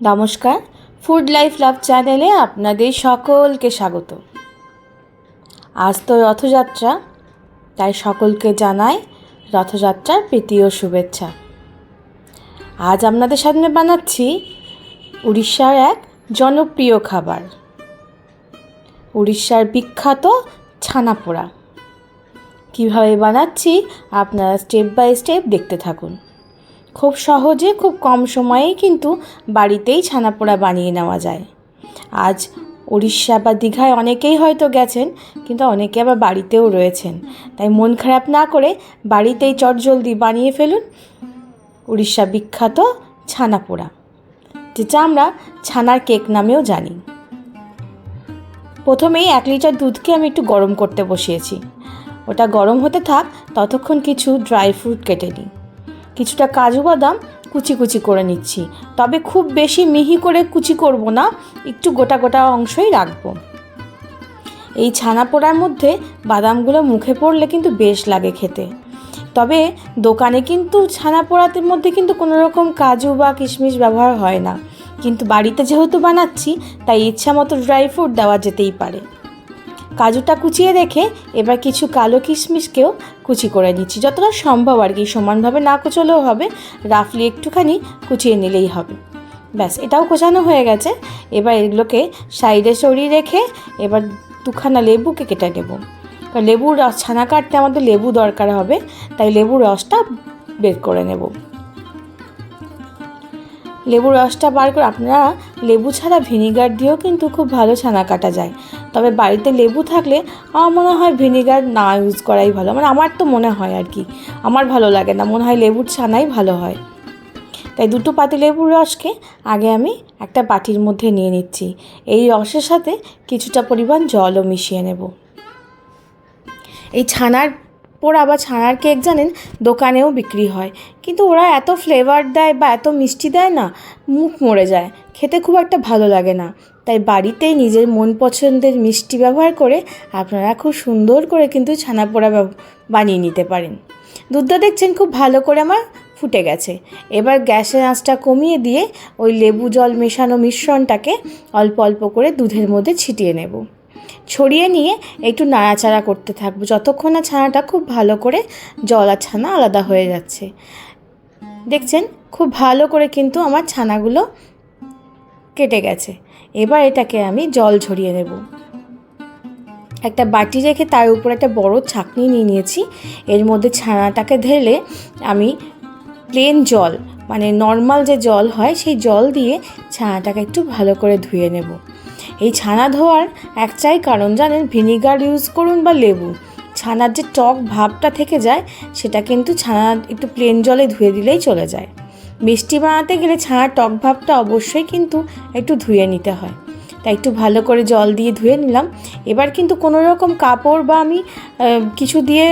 নমস্কার, food life love চ্যানেলে আপনাদের সকলকে স্বাগত। আজ তো রথযাত্রা, তাই সকলকে জানাই রথযাত্রার প্রীতি ও শুভেচ্ছা। আজ আপনাদের সামনে বানাচ্ছি উড়িষ্যার এক জনপ্রিয় খাবার, উড়িষ্যার বিখ্যাত ছানা পোড়া। কীভাবে বানাচ্ছি আপনারা স্টেপ বাই স্টেপ দেখতে থাকুন। খুব সহজে, খুব কম সময়েই কিন্তু বাড়িতেই ছানা পোড়া বানিয়ে নেওয়া যায়। আজ উড়িষ্যা বা দীঘায় অনেকেই হয়তো গেছেন, কিন্তু অনেকে আবার বাড়িতেও রয়েছেন। তাই মন খারাপ না করে বাড়িতেই চটজলদি বানিয়ে ফেলুন উড়িষ্যা বিখ্যাত ছানা পোড়া, যেটা আমরা ছানার কেক নামেও জানি। প্রথমেই 1 লিটার দুধকে আমি একটু গরম করতে বসিয়েছি। ওটা গরম হতে থাক, ততক্ষণ কিছু ড্রাই ফ্রুট কেটে নিই। কিছুটা কাজু বাদাম কুচি কুচি করে নিচ্ছি, তবে খুব বেশি মিহি করে কুচি করব না, একটু গোটা গোটা অংশই রাখবো। এই ছানা পোড়ার মধ্যে বাদামগুলো মুখে পড়লে কিন্তু বেশ লাগে খেতে। তবে দোকানে কিন্তু ছানা পোড়াতের মধ্যে কিন্তু কোনো রকম কাজু বা কিশমিশ ব্যবহার হয় না, কিন্তু বাড়িতে যেহেতু বানাচ্ছি তাই ইচ্ছা মতো ড্রাই ফ্রুট দেওয়া যেতেই পারে। কাজুটা কুচিয়ে রেখে এবার কিছু কালো কিশমিশকেও কুচি করে নিচ্ছি, যতটা সম্ভব আর কি। সমানভাবে না কুচলেও হবে, রাফলি একটুখানি কুচিয়ে নিলেই হবে। ব্যাস, এটাও কোচানো হয়ে গেছে। এবার এগুলোকে সাইডে সরিয়ে রেখে এবার 2খানা লেবুকে কেটে নেব। লেবুর রস, ছানা কাটতে আমাদের লেবু দরকার হবে, তাই লেবুর রসটা বের করে নেব। লেবুর রসটা বার করে আপনারা লেবু ছাড়া ভিনিগার দিয়েও কিন্তু খুব ভালো ছানা কাটা যায়। তবে বাড়িতে লেবু থাকলে আমার মনে হয় ভিনিগার না ইউজ করাই ভালো। আমার তো মনে হয় আর কি, আমার ভালো লাগে না, মনে হয় লেবুর ছানাই ভালো হয়। তাই 2 পাতি লেবুর রসকে আগে আমি একটা বাটির মধ্যে নিয়ে নিচ্ছি। এই রসের সাথে কিছুটা পরিমাণ জলও মিশিয়ে নেব। এই ছানার পোড়া বা ছানার কেক জানেন দোকানেও বিক্রি হয়, কিন্তু ওরা এত ফ্লেভার দেয় বা এত মিষ্টি দেয় না, মুখ মরে যায়, খেতে খুব একটা ভালো লাগে না। তাই বাড়িতেই নিজের মন পছন্দের মিষ্টি ব্যবহার করে আপনারা খুব সুন্দর করে কিন্তু ছানা পোড়া বানিয়ে নিতে পারেন। দুধটা দেখছেন খুব ভালো করে আমার ফুটে গেছে। এবার গ্যাসের আঁচটা কমিয়ে দিয়ে ওই লেবু জল মেশানো মিশ্রণটাকে অল্প অল্প করে দুধের মধ্যে ছিটিয়ে নেব। ছড়িয়ে নিয়ে একটু নাড়াচাড়া করতে থাকবো যতক্ষণ না ছানাটা খুব ভালো করে জল আর ছানা আলাদা হয়ে যাচ্ছে। দেখছেন খুব ভালো করে কিন্তু আমার ছানাগুলো কেটে গেছে। এবার এটাকে আমি জল ঝরিয়ে নেব। একটা বাটি রেখে তার উপর একটা বড় ছাঁকনি নিয়ে নিয়েছি। এর মধ্যে ছানাটাকে ঢেলে আমি প্লেন জল, মানে নর্মাল যে জল হয় সেই জল দিয়ে ছানাটাকে একটু ভালো করে ধুয়ে নেব। এই ছানা ধোয়ার একটাই কারণ জানেন, ভিনিগার ইউজ করুন বা লেবু, ছানার যে টক ভাবটা থেকে যায় সেটা কিন্তু ছানা একটু প্লেন জলে ধুয়ে দিলেই চলে যায়। মিষ্টি বানাতে গেলে ছানার টক ভাবটা অবশ্যই কিন্তু একটু ধুয়ে নিতে হয়। তাই একটু ভালো করে জল দিয়ে ধুয়ে নিলাম। এবার কিন্তু কোনো রকম কাপড় বা আমি কিছু দিয়ে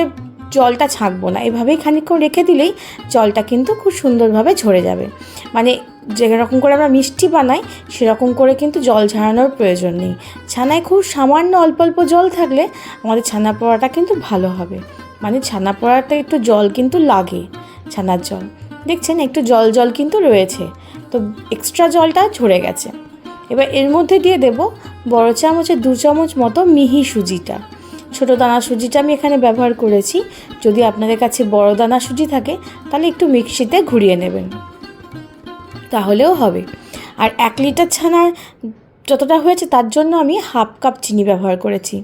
জলটা ছাঁকবো না, এভাবেই খানিকক্ষণ রেখে দিলেই জলটা কিন্তু খুব সুন্দরভাবে ঝরে যাবে। মানে যেরকম করে আমরা মিষ্টি বানাই সেরকম করে কিন্তু জল ঝরানোর প্রয়োজন নেই। ছানায় খুব সামান্য অল্প অল্প জল থাকলে আমাদের ছানা পোড়াটা কিন্তু ভালো হবে। মানে ছানা পোড়াটা একটু জল কিন্তু লাগে, ছানার জল দেখছেন একটু জল জল কিন্তু রয়েছে, তো এক্সট্রা জলটা ঝরে গেছে। এবার এর মধ্যে দিয়ে দেব বড় চামচের 2 চামচ মতো মিহি সুজিটা। ছোটো দানা সুজিটা আমি এখানে ব্যবহার করেছি। যদি আপনাদের কাছে বড় দানা সুজি থাকে তাহলে একটু মিক্সিতে ঘুরিয়ে নেবেন, তাহলেও হবে। আর 1 লিটার ছানার যতটা হয়েছে তার জন্য আমি 1/2 কাপ চিনি ব্যবহার করেছি।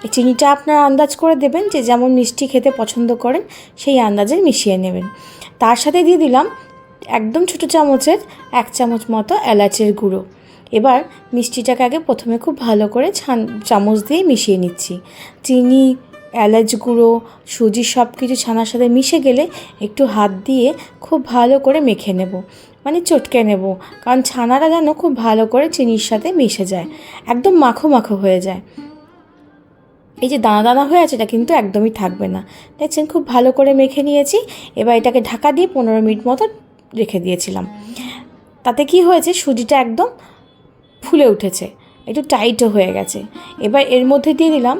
এই চিনিটা আপনারা আন্দাজ করে দেবেন, যে যেমন মিষ্টি খেতে পছন্দ করেন সেই আন্দাজে মিশিয়ে নেবেন। তার সাথে দিয়ে দিলাম একদম ছোটো চামচের 1 চামচ মতো এলাচের গুঁড়ো। এবার মিষ্টিটাকে আগে প্রথমে খুব ভালো করে চামচ দিয়ে মিশিয়ে নিচ্ছি। চিনি, এলাচ গুঁড়ো, সুজি সব কিছু ছানার সাথে মিশে গেলে একটু হাত দিয়ে খুব ভালো করে মেখে নেব, মানে চটকে নেব, কারণ ছানাটা যেন খুব ভালো করে চিনির সাথে মিশে যায়, একদম মাখো মাখো হয়ে যায়। এই যে দানা দানা হয়ে আছে এটা কিন্তু একদমই থাকবে না। দেখছেন খুব ভালো করে মেখে নিয়েছি। এবার এটাকে ঢাকা দিয়ে 15 মিনিট মতো রেখে দিয়েছিলাম। তাতে কি হয়েছে, সুজিটা একদম ফুলে উঠেছে, একটু টাইটও হয়ে গেছে। এবার এর মধ্যে দিয়ে দিলাম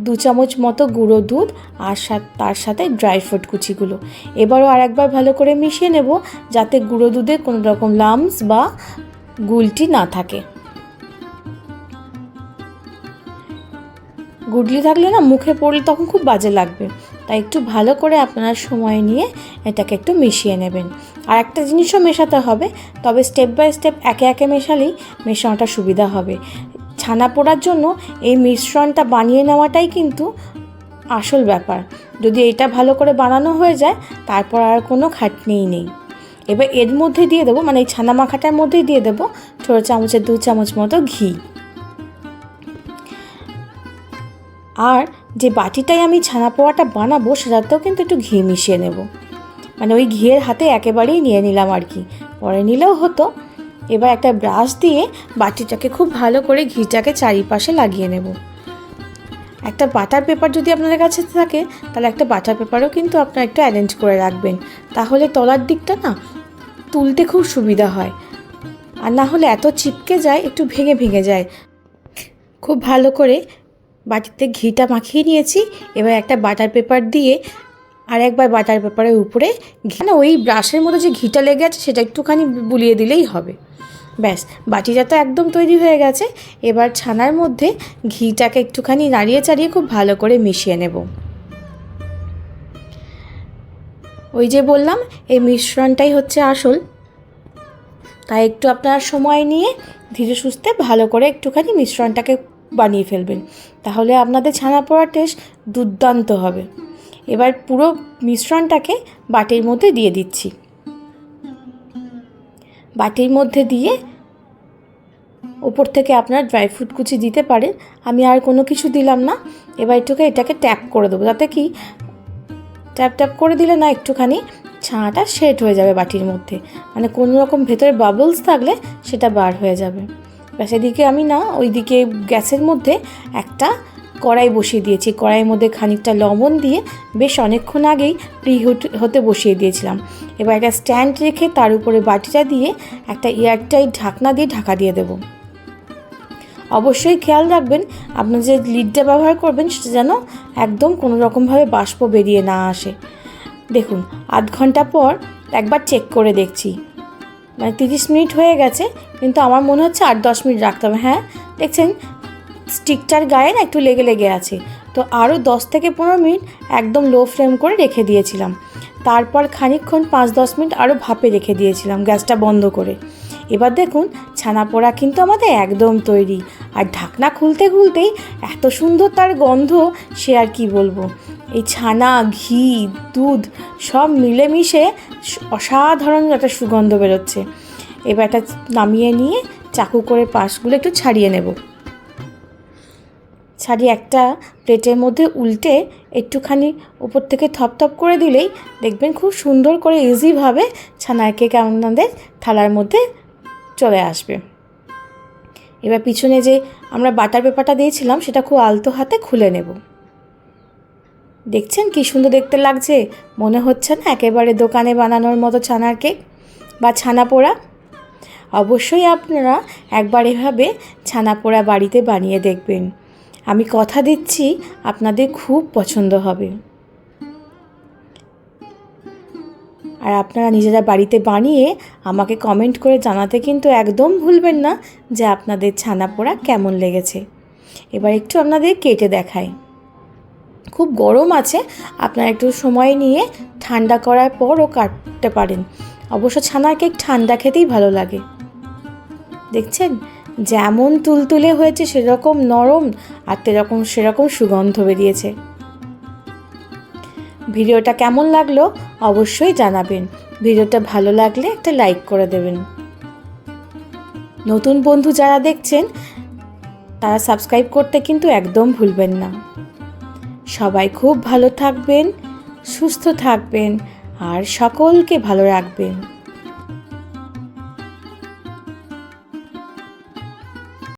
2 চামচ মতো গুঁড়ো দুধ আর তার সাথে ড্রাই ফ্রুট কুচিগুলো। এবারও আরেকবার ভালো করে মিশিয়ে নেব, যাতে গুঁড়ো দুধে কোনো রকম লাম্পস বা গুলটি না থাকে। গুডলি থাকলে না মুখে পড়লে তখন খুব বাজে লাগবে, তাই একটু ভালো করে আপনারা সময় নিয়ে এটাকে একটু মিশিয়ে নেবেন। আর একটা জিনিসও মেশাতে হবে, তবে স্টেপ বাই স্টেপ একে একে মেশালেই মেশানোটা সুবিধা হবে। ছানা পোড়ার জন্য এই মিশ্রণটা বানিয়ে নেওয়াটাই কিন্তু আসল ব্যাপার। যদি এটা ভালো করে বানানো হয়ে যায় তারপর আর কোনো খাটনিই নেই। এবার এর মধ্যে দিয়ে দেবো, মানে এই ছানা মাখাটার মধ্যেই দিয়ে দেবো ছোটো চামচের 2 চামচ মতো ঘি। আর যে বাটিটায় আমি ছানা পোড়াটা বানাবো সেটাতেও কিন্তু একটু ঘি মিশিয়ে নেব, মানে ওই ঘিয়ের হাতে একেবারেই নিয়ে নিলাম আর কি, পরে নিলেও হতো। এবার একটা ব্রাশ দিয়ে বাটিটাকে খুব ভালো করে ঘিটাকে চারিপাশে লাগিয়ে নেব। একটা বাটার পেপার যদি আপনাদের কাছে থাকে তাহলে একটা বাটার পেপারও কিন্তু আপনারা একটু অ্যারেঞ্জ করে রাখবেন, তাহলে তলার দিকটা না তুলতে খুব সুবিধা হয়। আর না হলে এত চিপকে যায়, একটু ভেঙে ভেঙে যায়। খুব ভালো করে বাটিতে ঘিটা মাখিয়ে নিয়েছি। এবার একটা বাটার পেপার দিয়ে আর একবার বাটার পেপারের উপরে মানে ওই ব্রাশের মধ্যে যে ঘিটা লেগে আছে সেটা একটুখানি বুলিয়ে দিলেই হবে। ব্যাস, বাটিটা তো একদম তৈরি হয়ে গেছে। এবার ছানার মধ্যে ঘিটাকে একটুখানি নাড়িয়ে চাড়িয়ে খুব ভালো করে মিশিয়ে নেব। ওই যে বললাম এই মিশ্রণটাই হচ্ছে আসল, তাই একটু আপনারা সময় নিয়ে ধীরে সুস্থে ভালো করে একটুখানি মিশ্রণটাকে বানিয়ে ফেলবেন, তাহলে আপনাদের ছানা পোড়ার টেস্ট দুর্দান্ত হবে। এবার পুরো মিশ্রণটাকে বাটির মধ্যে দিয়ে দিচ্ছি। বাটির মধ্যে দিয়ে ওপর থেকে আপনার ড্রাই ফ্রুট কুচি দিতে পারেন, আমি আর কোনো কিছু দিলাম না। এবার এটাকে ট্যাপ করে দেবো, যাতে কি ট্যাপ ট্যাপ করে দিলে না একটুখানি ছানাটা সেট হয়ে যাবে বাটির মধ্যে, মানে কোনো রকম ভেতরে বাবলস থাকলে সেটা বার হয়ে যাবে। ব্যাস, এদিকে আমি না ওইদিকে গ্যাসের মধ্যে একটা কড়াই বসিয়ে দিয়েছি। কড়াইয়ের মধ্যে খানিকটা লবণ দিয়ে বেশ অনেকক্ষণ আগেই হতে বসিয়ে দিয়েছিলাম। এবার একটা স্ট্যান্ড রেখে তার উপরে বাটিটা দিয়ে একটা এয়ারটাইট ঢাকনা দিয়ে ঢাকা দিয়ে দেবো। অবশ্যই খেয়াল রাখবেন আপনার যে লিডটা ব্যবহার করবেন সেটা যেন একদম কোনো রকমভাবে বাষ্প বেরিয়ে না আসে। দেখুন, আধ ঘন্টা পর একবার চেক করে দেখছি, মানে 30 মিনিট হয়ে গেছে, কিন্তু আমার মনে হচ্ছে 8-10 মিনিট রাখতে হবে। হ্যাঁ, দেখছেন স্টিকটার গায়ে না একটু লেগে লেগে আছে, তো আরও 10 থেকে 15 মিনিট একদম লো ফ্লেম করে রেখে দিয়েছিলাম। তারপর খানিকক্ষণ 5-10 মিনিট আরও ভাপে রেখে দিয়েছিলাম গ্যাসটা বন্ধ করে। এবার দেখুন ছানা পোড়া কিন্তু আমাদের একদম তৈরি। আর ঢাকনা খুলতে খুলতেই এত সুন্দর তার গন্ধ, সে আর কি বলবো। এই ছানা, ঘি, দুধ সব মিলেমিশে অসাধারণ একটা সুগন্ধ বেরোচ্ছে। এবার এটা নামিয়ে নিয়ে চাকু করে পাশগুলো একটু ছাড়িয়ে নেব। ছাড়িয়ে একটা প্লেটের মধ্যে উল্টে একটুখানি উপর থেকে থপথপ করে দিলেই দেখবেন খুব সুন্দর করে ইজিভাবে ছানার কেক আমাদের থালার মধ্যে চলে আসবে। এবার পিছনে যে আমরা বাটার পেপারটা দিয়েছিলাম সেটা খুব আলতো হাতে খুলে নেব। দেখছেন কি সুন্দর দেখতে লাগছে, মনে হচ্ছে না একেবারে দোকানে বানানোর মতো ছানার কেক বা ছানা পোড়া? অবশ্যই আপনারা একবার এভাবে ছানা পোড়া বাড়িতে বানিয়ে দেখবেন, আমি কথা দিচ্ছি আপনাদের খুব পছন্দ হবে। আর আপনারা নিজেরা বাড়িতে বানিয়ে আমাকে কমেন্ট করে জানাতে কিন্তু একদম ভুলবেন না যে আপনাদের ছানা পোড়া কেমন লেগেছে। এবার একটু আপনাদের কেটে দেখাই। খুব গরম আছে, আপনারা একটু সময় নিয়ে ঠান্ডা করার পরও কাটতে পারেন। অবশ্য ছানার কেক ঠান্ডা খেতেই ভালো লাগে। দেখছেন যেমন তুলতুলে হয়েছে সেরকম নরম, আর সেরকম সুগন্ধ বেরিয়েছে। ভিডিওটা কেমন লাগলো অবশ্যই জানাবেন। ভিডিওটা ভালো লাগলে একটা লাইক করে দেবেন। নতুন বন্ধু যারা দেখছেন তারা সাবস্ক্রাইব করতে কিন্তু একদম ভুলবেন না। সবাই খুব ভালো থাকবেন, সুস্থ থাকবেন আর সকলকে ভালো রাখবেন।